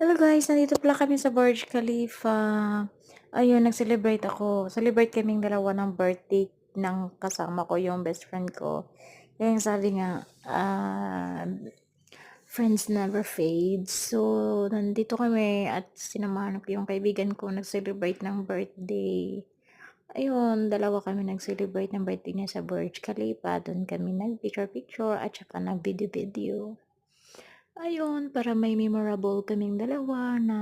Hello guys, nandito pala kami sa Burj Khalifa. Ayun, nag-celebrate ako. Celebrate kaming dalawa ng birthday ng kasama ko, yung best friend ko. Kaya sabi nga, friends never fade. So, nandito kami at sinamahan ko yung kaibigan ko nag-celebrate ng birthday. Ayun, dalawa kami nag-celebrate ng birthday niya sa Burj Khalifa. Doon kami nag-picture-picture at saka nag-video-video. Ayun, para may memorable kaming dalawa na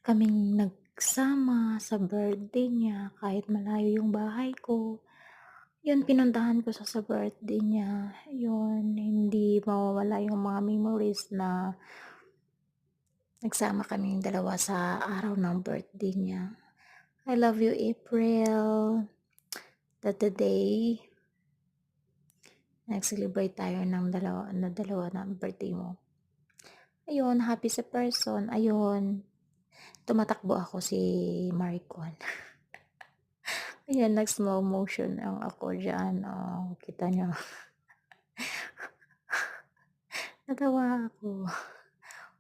kaming nagsama sa birthday niya kahit malayo yung bahay ko. Yun, pinuntahan ko sa birthday niya. Yun, hindi mawawala yung mga memories na nagsama kaming dalawa sa araw ng birthday niya. I love you, April. That the day nag-celebrate tayo ng dalawa ng birthday mo. Ayun, happy sa person. Ayun, tumatakbo ako si Maricon. Ayan, nag-slow motion ang ako diyan, oh, kita niyo. Natawa ako.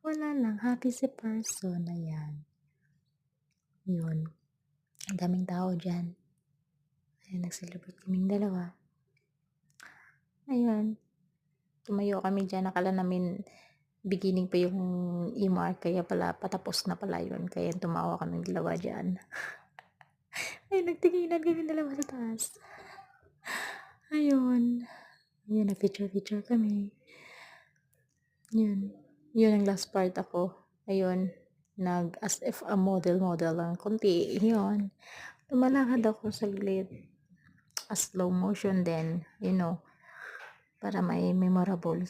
Wala lang, happy si person, ayan. Yun, ang daming tao diyan. Ayan, nag-celebrate kaming dalawa. Ayun, tumayo kami diyan, akala namin beginning pa yung EMAR, kaya pala patapos na pala yun, kaya tumawa kaming dalawa diyan. Ay, nagtinginan kaming dalawa sa taas. Ayun, ayun, nag-picture-picture kami. Yun. Yun ang last part ako. Ayun. As if a model lang. Kunti. Yun. Tumalakad ako saglit. A slow motion din. Para may memorable.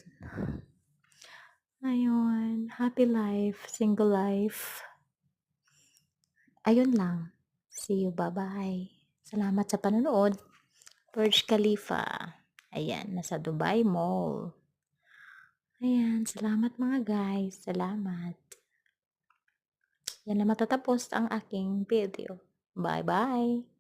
Ayun. Happy life. Single life. Ayun lang. See you. Bye-bye. Salamat sa panonood. Burj Khalifa. Ayan. Nasa Dubai Mall. Ayan. Salamat mga guys. Salamat. Yan na matatapos ang aking video. Bye-bye!